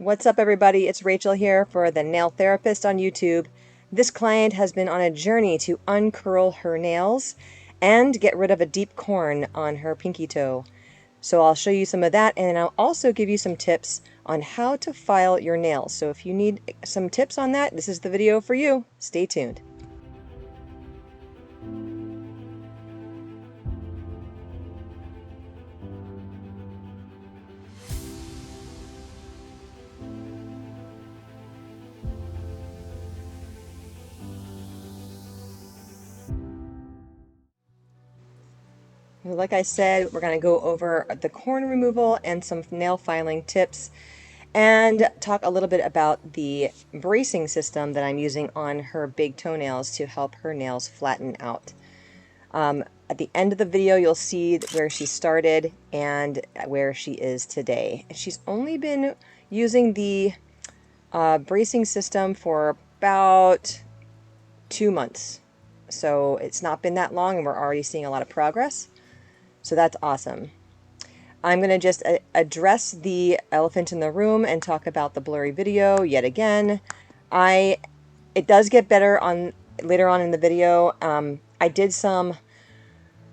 What's up, everybody? It's Rachel here for the Nail Therapist on YouTube. This client has been on a journey to uncurl her nails and get rid of a deep corn on her pinky toe. So I'll show you some of that, and I'll also give you some tips on how to file your nails. So if you need some tips on that, this is the video for you. Stay tuned. Like I said, we're going to go over the corn removal and some nail filing tips and talk a little bit about the bracing system that I'm using on her big toenails to help her nails flatten out. At the end of the video, you'll see where she started and where she is today. She's only been using the bracing system for about 2 months. So it's not been that long and we're already seeing a lot of progress. So that's awesome. I'm going to just address the elephant in the room and talk about the blurry video yet again. It does get better on later on in the video. I did some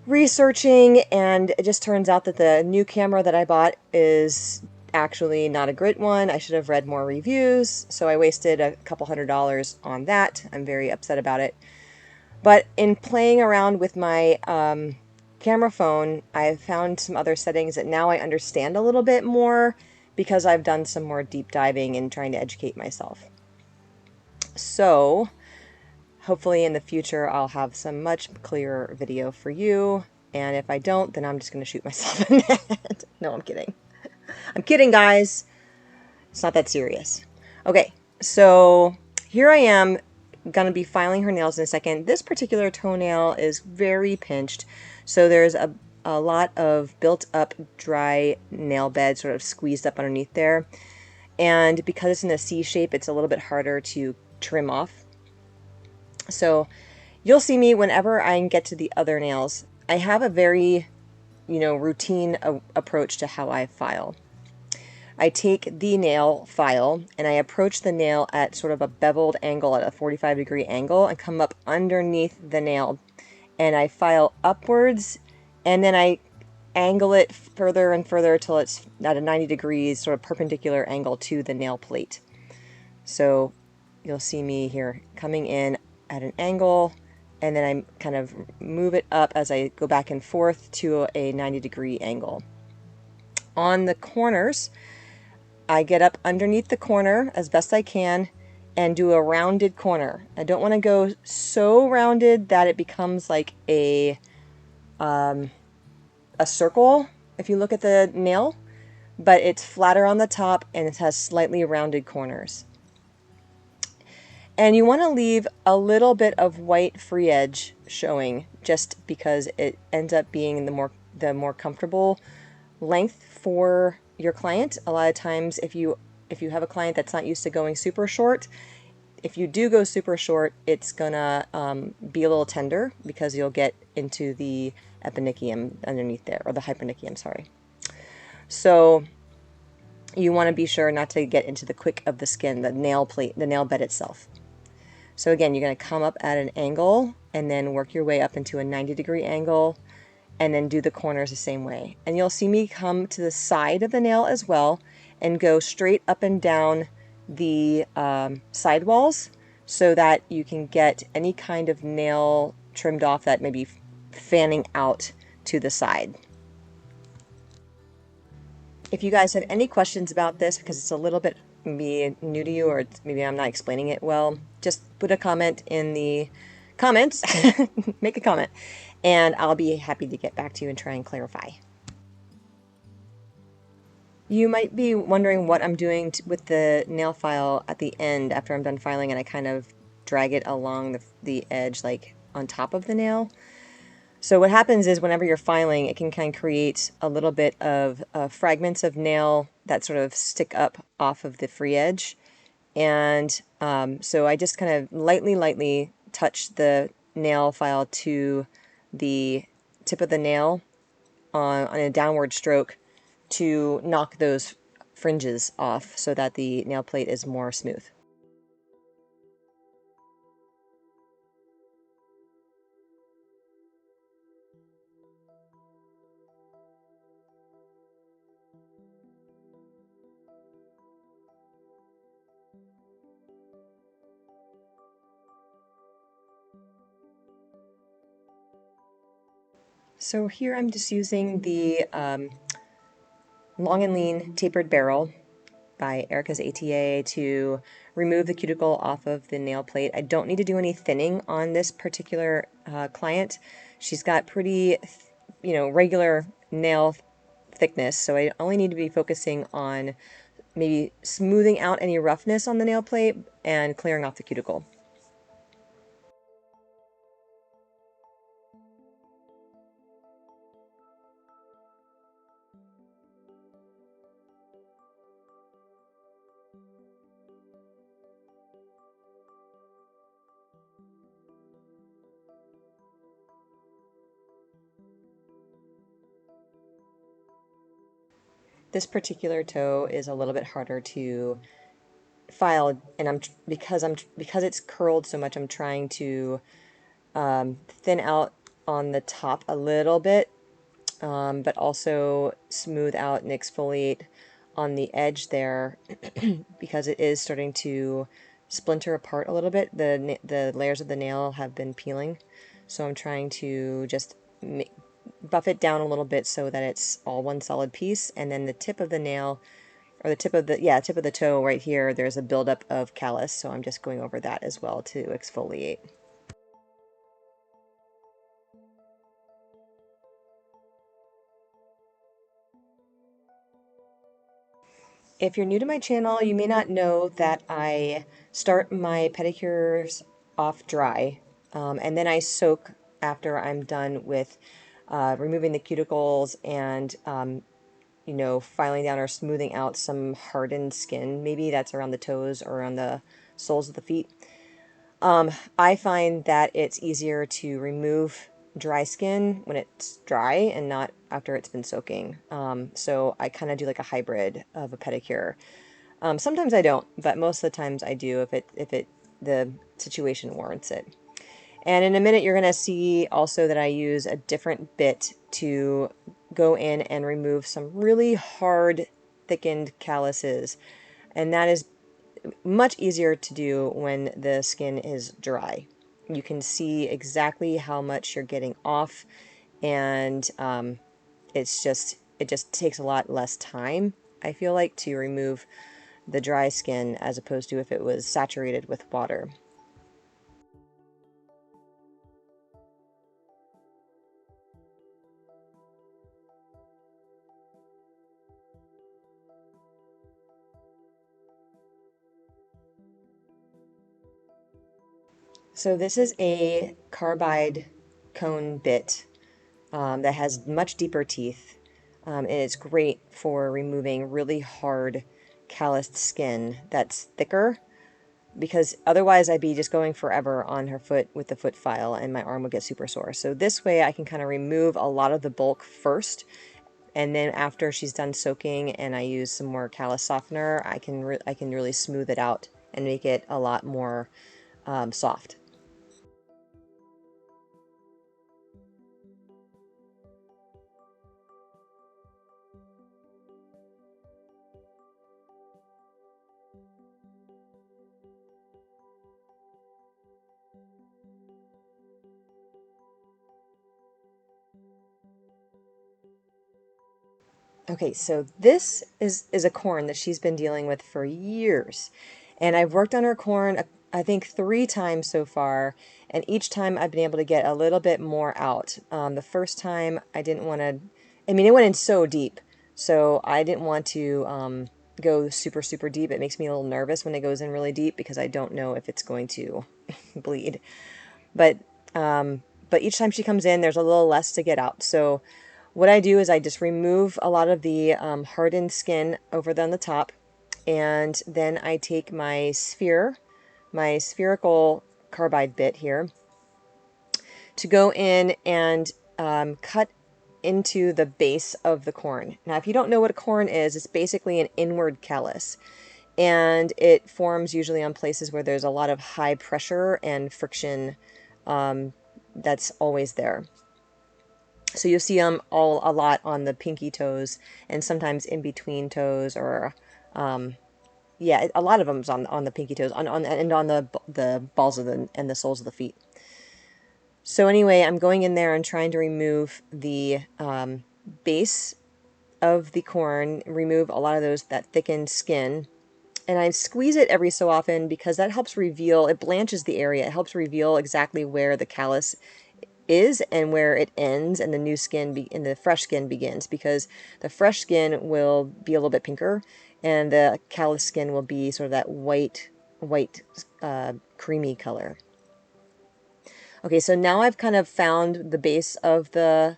researching and it just turns out that the new camera that I bought is actually not a great one. I should have read more reviews, so I wasted a couple $100 on that. I'm very upset about it. But in playing around with my camera phone, I've found some other settings that now I understand a little bit more because I've done some more deep diving and trying to educate myself. So hopefully in the future I'll have some much clearer video for you, and if I don't, then I'm just going to shoot myself in the head. No, I'm kidding. I'm kidding, guys. It's not that serious. Okay, so here I am going to be filing her nails in a second. This particular toenail is very pinched, so there's a lot of built up dry nail bed sort of squeezed up underneath there, and because it's in a C shape, it's a little bit harder to trim off. So you'll see me whenever I get to the other nails. I have a very routine approach to how I file. I take the nail file and I approach the nail at sort of a beveled angle, at a 45-degree angle, and come up underneath the nail, and I file upwards, and then I angle it further and further till it's at a 90 degrees sort of perpendicular angle to the nail plate. So you'll see me here coming in at an angle, and then I kind of move it up as I go back and forth to a 90-degree angle. On the corners, I get up underneath the corner as best I can and do a rounded corner. I don't want to go so rounded that it becomes like a circle if you look at the nail, but it's flatter on the top and it has slightly rounded corners. And you want to leave a little bit of white free edge showing, just because it ends up being the more comfortable length for your client. A lot of times if you have a client that's not used to going super short, if you do go super short, it's gonna be a little tender because you'll get into the eponychium underneath there, or the hypernychium, sorry. So you want to be sure not to get into the quick of the skin, the nail plate, the nail bed itself. So again, you're going to come up at an angle and then work your way up into a 90-degree angle, and then do the corners the same way. And you'll see me come to the side of the nail as well and go straight up and down the side walls so that you can get any kind of nail trimmed off that may be fanning out to the side. If you guys have any questions about this, because it's a little bit maybe new to you, or maybe I'm not explaining it well, just put a comment in the comments, make a comment, and I'll be happy to get back to you and try and clarify. You might be wondering what I'm doing with the nail file at the end after I'm done filing, and I kind of drag it along the edge, like on top of the nail. So what happens is whenever you're filing, it can kind of create a little bit of fragments of nail that sort of stick up off of the free edge. And so I just kind of lightly touch the nail file to the tip of the nail on a downward stroke to knock those fringes off so that the nail plate is more smooth. So here I'm just using the Long and Lean Tapered Barrel by Erica's ATA to remove the cuticle off of the nail plate. I don't need to do any thinning on this particular client. She's got pretty, regular nail thickness, so I only need to be focusing on maybe smoothing out any roughness on the nail plate and clearing off the cuticle. This particular toe is a little bit harder to file, and because it's curled so much, I'm trying to thin out on the top a little bit, but also smooth out and exfoliate on the edge there because it is starting to splinter apart a little bit. The layers of the nail have been peeling, so I'm trying to just buff it down a little bit so that it's all one solid piece. And then the tip of the nail, or the tip of the toe right here, there's a buildup of callus, so I'm just going over that as well to exfoliate. If you're new to my channel, you may not know that I start my pedicures off dry, and then I soak after I'm done with removing the cuticles and filing down or smoothing out some hardened skin. Maybe that's around the toes or around the soles of the feet. I find that it's easier to remove dry skin when it's dry and not after it's been soaking. So I kind of do like a hybrid of a pedicure. Sometimes I don't, but most of the times I do if the situation warrants it. And in a minute, you're going to see also that I use a different bit to go in and remove some really hard, thickened calluses. And that is much easier to do when the skin is dry. You can see exactly how much you're getting off, and it just takes a lot less time, I feel like, to remove the dry skin as opposed to if it was saturated with water. So this is a Carbide Cone Bit that has much deeper teeth, and it's great for removing really hard calloused skin that's thicker, because otherwise I'd be just going forever on her foot with the foot file and my arm would get super sore. So this way I can kind of remove a lot of the bulk first, and then after she's done soaking and I use some more callus softener, I can really smooth it out and make it a lot more soft. Okay, so this is a corn that she's been dealing with for years. And I've worked on her corn, I think 3 times so far, and each time I've been able to get a little bit more out. The first time I didn't want to, I mean, it went in so deep, so I didn't want to go super, super deep. It makes me a little nervous when it goes in really deep because I don't know if it's going to bleed. But but each time she comes in, there's a little less to get out. So what I do is I just remove a lot of the hardened skin over on the top, and then I take my spherical carbide bit here, to go in and cut into the base of the corn. Now, if you don't know what a corn is, it's basically an inward callus. And it forms usually on places where there's a lot of high pressure and friction that's always there. So you'll see them all a lot on the pinky toes and sometimes in between toes, or yeah, a lot of them's on the pinky toes, and on the balls of the and the soles of the feet. So anyway, I'm going in there and trying to remove the base of the corn, remove a lot of that thickened skin. And I squeeze it every so often because that helps reveal, it blanches the area. It helps reveal exactly where the callus is and where it ends, and the new skin and the fresh skin begins, because the fresh skin will be a little bit pinker and the callus skin will be sort of that white creamy color. Okay, so now I've kind of found the base of the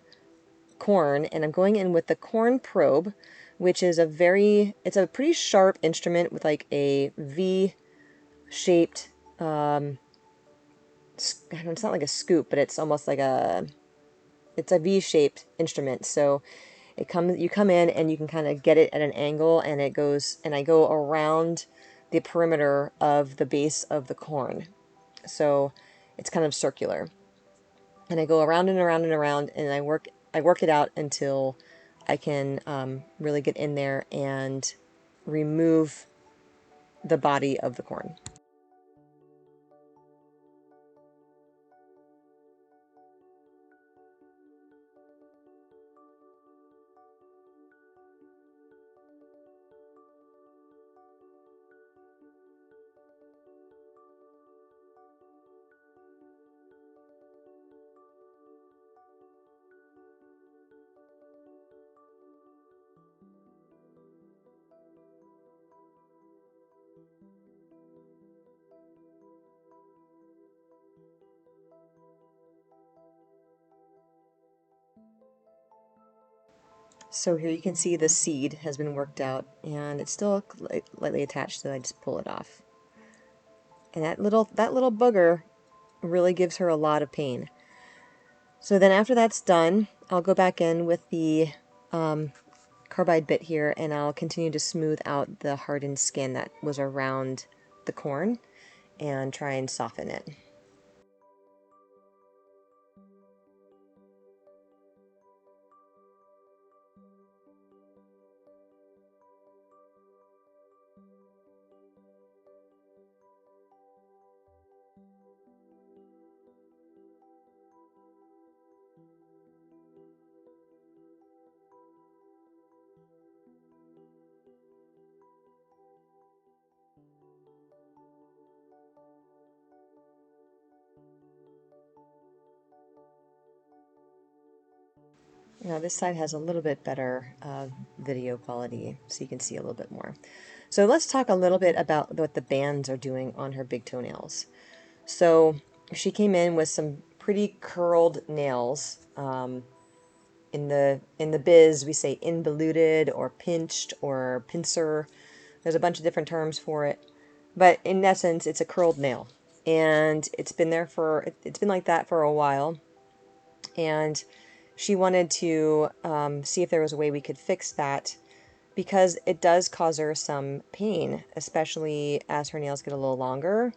corn, and I'm going in with the corn probe, which is it's a pretty sharp instrument with like a V-shaped, it's not like a scoop, but it's almost like it's a V-shaped instrument. So you come in and you can kind of get it at an angle, and I go around the perimeter of the base of the corn. So it's kind of circular. And I go around and around and around, and I work it out until I can really get in there and remove the body of the corn. So here you can see the seed has been worked out, and it's still lightly attached, so I just pull it off. And that little booger really gives her a lot of pain. So then after that's done, I'll go back in with the carbide bit here, and I'll continue to smooth out the hardened skin that was around the corn and try and soften it. Now this side has a little bit better video quality, so you can see a little bit more. So let's talk a little bit about what the bands are doing on her big toenails. So she came in with some pretty curled nails. In the biz, we say involuted or pinched or pincer. There's a bunch of different terms for it, but in essence, it's a curled nail, and it's been like that for a while. And she wanted to see if there was a way we could fix that, because it does cause her some pain, especially as her nails get a little longer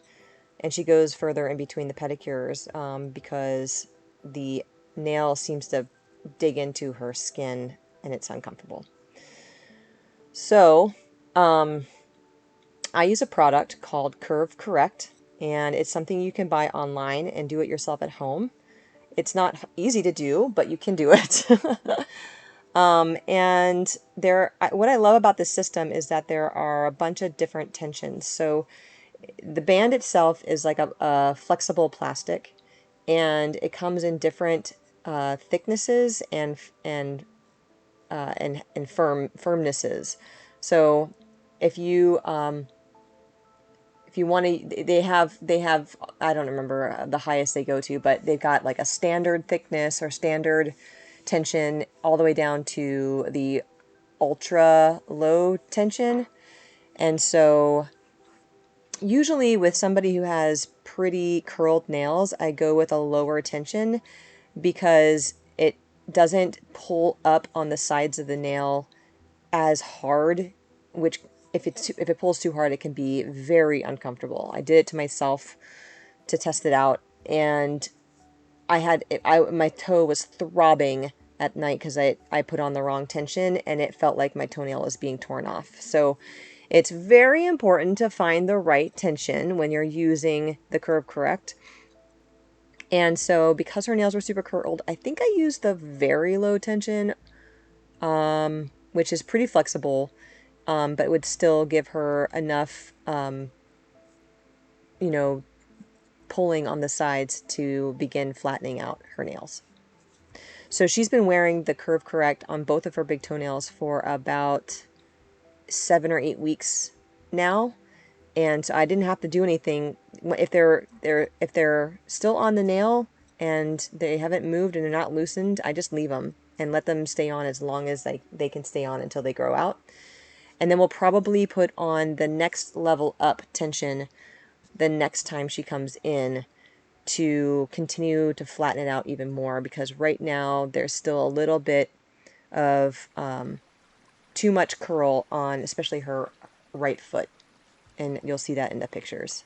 and she goes further in between the pedicures, because the nail seems to dig into her skin and it's uncomfortable. So I use a product called Curve Correct, and it's something you can buy online and do it yourself at home. It's not easy to do, but you can do it. And what I love about this system is that there are a bunch of different tensions. So the band itself is like a flexible plastic, and it comes in different thicknesses and firmnesses. So if you want to, they have I don't remember the highest they go to, but they've got like a standard thickness or standard tension all the way down to the ultra low tension. And so usually with somebody who has pretty curled nails, I go with a lower tension because doesn't pull up on the sides of the nail as hard, which if it pulls too hard, it can be very uncomfortable. I did it to myself to test it out, and my toe was throbbing at night because I put on the wrong tension, and it felt like my toenail was being torn off. So it's very important to find the right tension when you're using the Curve Correct. And so because her nails were super curled, I think I used the very low tension, which is pretty flexible, but would still give her enough, you know, pulling on the sides to begin flattening out her nails. So she's been wearing the Curve Correct on both of her big toenails for about 7 or 8 weeks now, and so I didn't have to do anything. If they're still on the nail and they haven't moved and they're not loosened, I just leave them and let them stay on as long as they can stay on until they grow out. And then we'll probably put on the next level up tension the next time she comes in to continue to flatten it out even more, because right now there's still a little bit of too much curl on especially her right foot, and you'll see that in the pictures.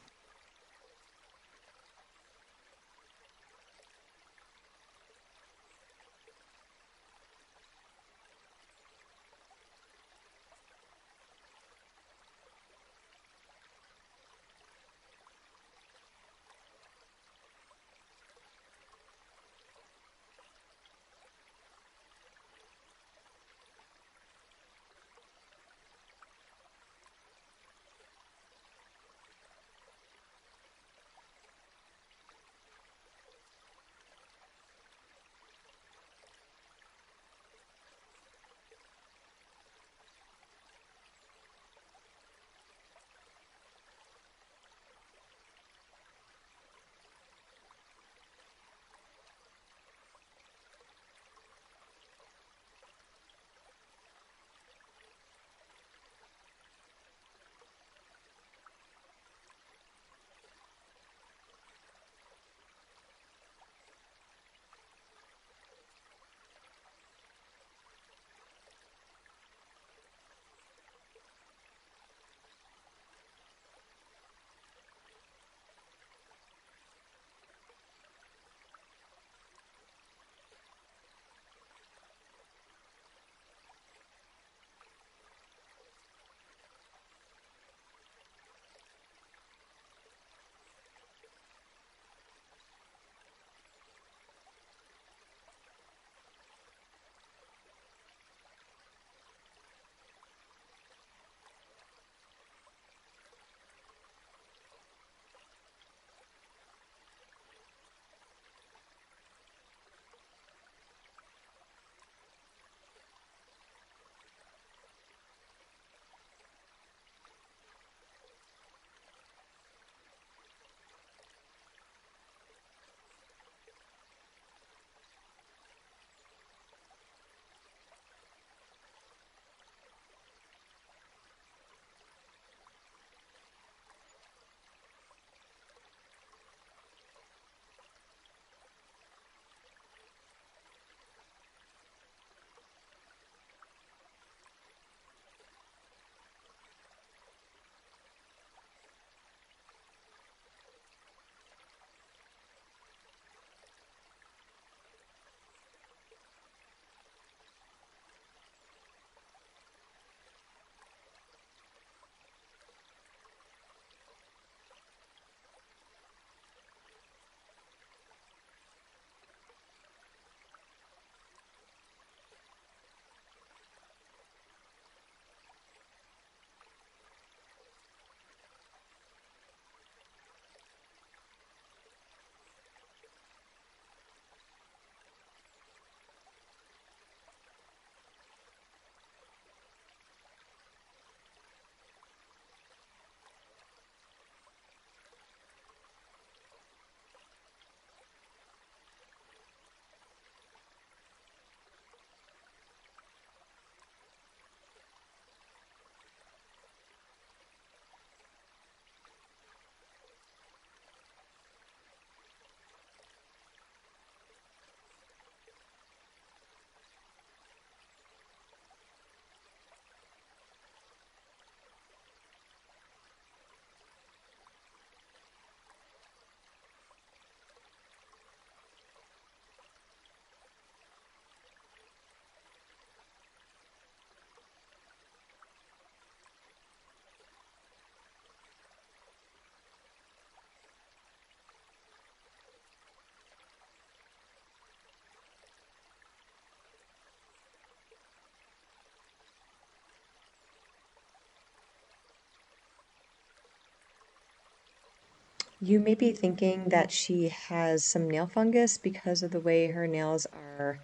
You may be thinking that she has some nail fungus because of the way her nails are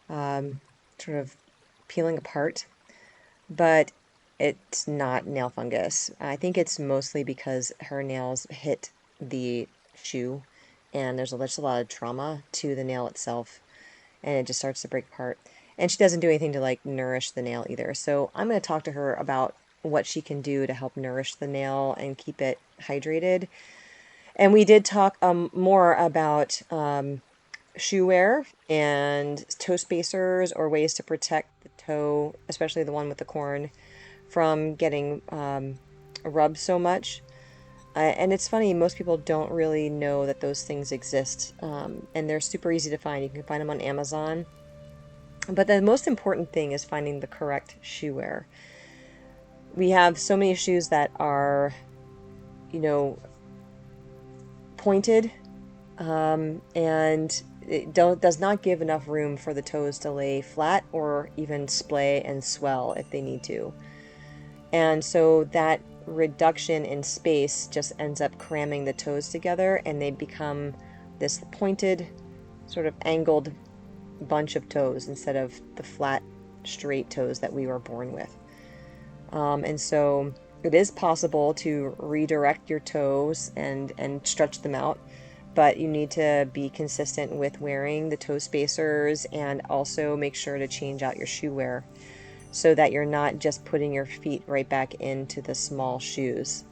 sort of peeling apart, but it's not nail fungus. I think it's mostly because her nails hit the shoe and there's just a lot of trauma to the nail itself and it just starts to break apart. And she doesn't do anything to like nourish the nail either. So I'm going to talk to her about what she can do to help nourish the nail and keep it hydrated. And we did talk more about shoe wear and toe spacers or ways to protect the toe, especially the one with the corn, from getting rubbed so much. And it's funny, most people don't really know that those things exist, and they're super easy to find. You can find them on Amazon. But the most important thing is finding the correct shoe wear. We have so many shoes that are, you know, pointed, and it does not give enough room for the toes to lay flat or even splay and swell if they need to. And so that reduction in space just ends up cramming the toes together and they become this pointed, sort of angled bunch of toes instead of the flat, straight toes that we were born with. And so it is possible to redirect your toes and stretch them out, but you need to be consistent with wearing the toe spacers and also make sure to change out your shoe wear so that you're not just putting your feet right back into the small shoes.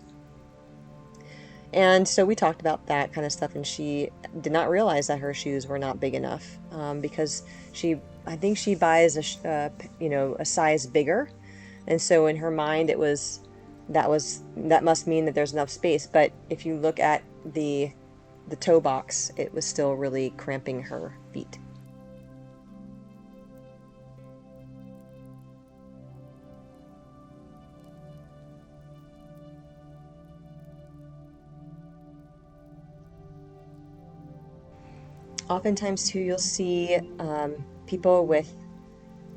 And so we talked about that kind of stuff, and she did not realize that her shoes were not big enough, because I think she buys a size bigger, and so in her mind that must mean that there's enough space. But if you look at the toe box, it was still really cramping her feet. Oftentimes too, you'll see people with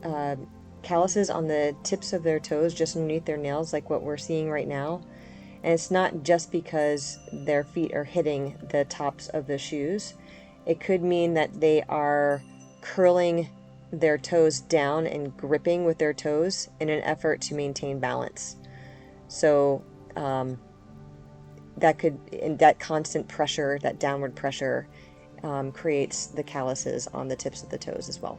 uh, calluses on the tips of their toes just underneath their nails, like what we're seeing right now. And it's not just because their feet are hitting the tops of the shoes. It could mean that they are curling their toes down and gripping with their toes in an effort to maintain balance. So that constant pressure, that downward pressure, creates the calluses on the tips of the toes as well.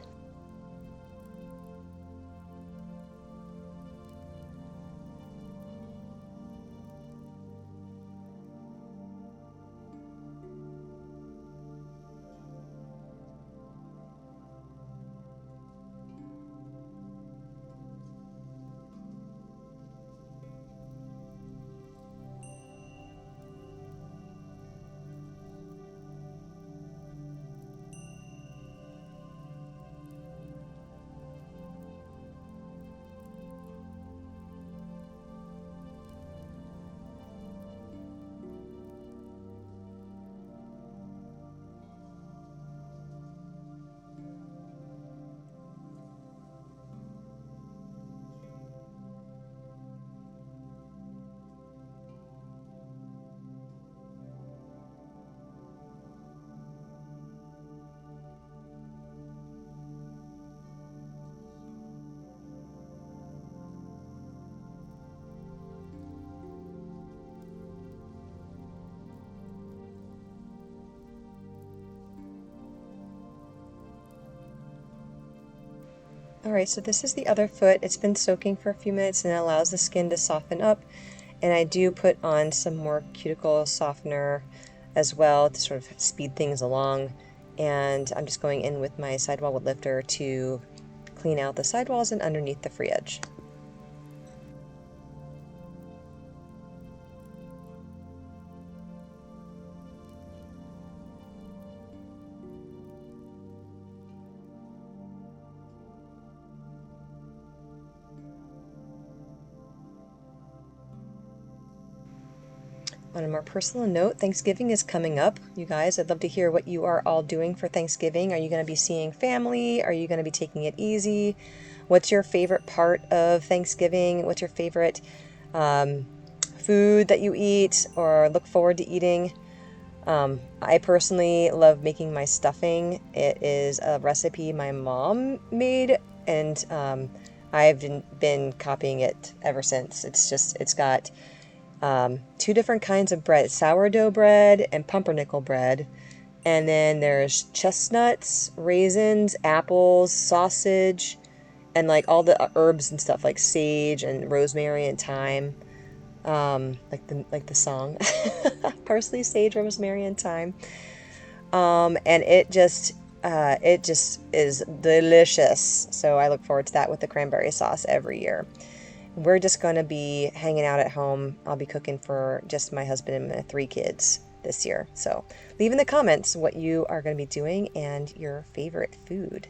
Alright, so this is the other foot. It's been soaking for a few minutes and it allows the skin to soften up. And I do put on some more cuticle softener as well to sort of speed things along. And I'm just going in with my sidewall wood lifter to clean out the sidewalls and underneath the free edge. On a more personal note, Thanksgiving is coming up, you guys. I'd love to hear what you are all doing for Thanksgiving. Are you going to be seeing family? Are you going to be taking it easy? What's your favorite part of Thanksgiving? What's your favorite food that you eat or look forward to eating? I personally love making my stuffing. It is a recipe my mom made, and I've been copying it ever since. It's got two different kinds of bread, sourdough bread and pumpernickel bread. And then there's chestnuts, raisins, apples, sausage, and like all the herbs and stuff like sage and rosemary and thyme. Like the song, parsley, sage, rosemary, and thyme. And it just is delicious. So I look forward to that with the cranberry sauce every year. We're just going to be hanging out at home. I'll be cooking for just my husband and my 3 kids this year. So leave in the comments what you are going to be doing and your favorite food.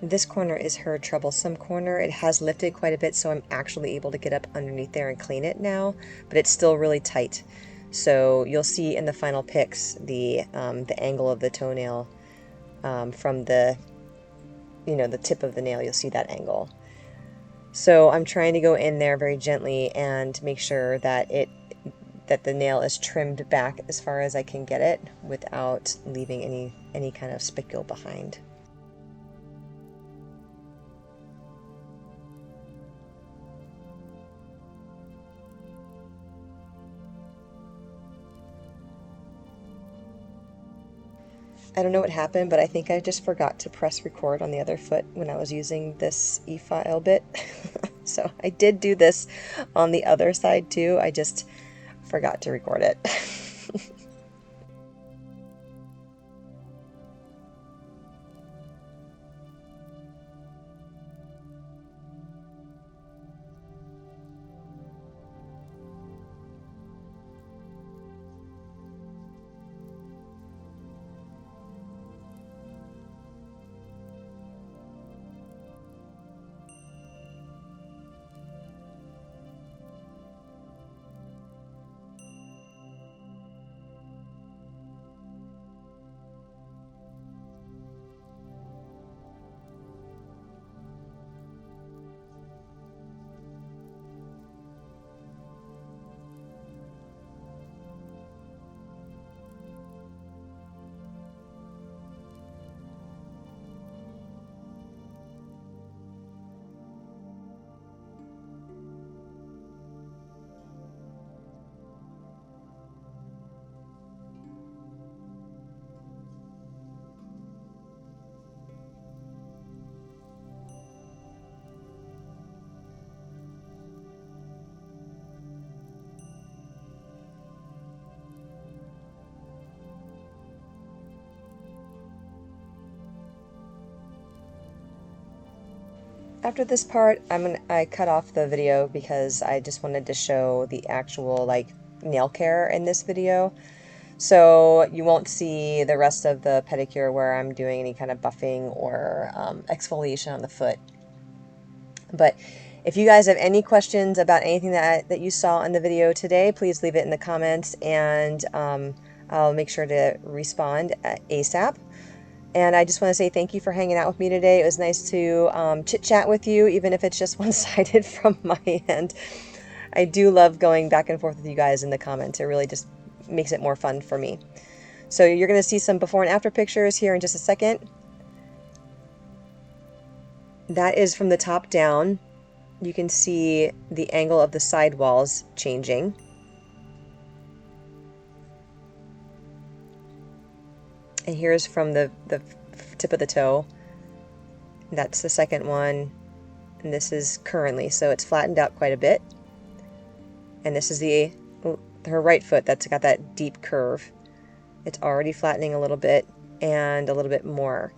This corner is her troublesome corner. It has lifted quite a bit, so I'm actually able to get up underneath there and clean it now, but it's still really tight. So you'll see in the final pics the angle of the toenail from the the tip of the nail. You'll see that angle. So I'm trying to go in there very gently and make sure that the nail is trimmed back as far as I can get it without leaving any kind of spicule behind. I don't know what happened, but I think I just forgot to press record on the other foot when I was using this e-file bit. So I did do this on the other side too. I just forgot to record it. After this part, I cut off the video because I just wanted to show the actual like nail care in this video. So you won't see the rest of the pedicure where I'm doing any kind of buffing or exfoliation on the foot. But if you guys have any questions about anything that you saw in the video today, please leave it in the comments, and I'll make sure to respond ASAP. And I just want to say thank you for hanging out with me today. It was nice to chit-chat with you, even if it's just one-sided from my end. I do love going back and forth with you guys in the comments. It really just makes it more fun for me. So you're going to see some before and after pictures here in just a second. That is from the top down. You can see the angle of the side walls changing. And here's from the tip of the toe. That's the second one. And this is currently, so it's flattened out quite a bit. And this is her right foot that's got that deep curve. It's already flattening a little bit and a little bit more.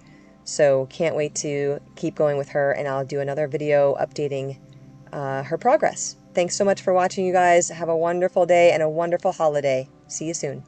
So can't wait to keep going with her, and I'll do another video updating her progress. Thanks so much for watching, you guys. Have a wonderful day and a wonderful holiday. See you soon.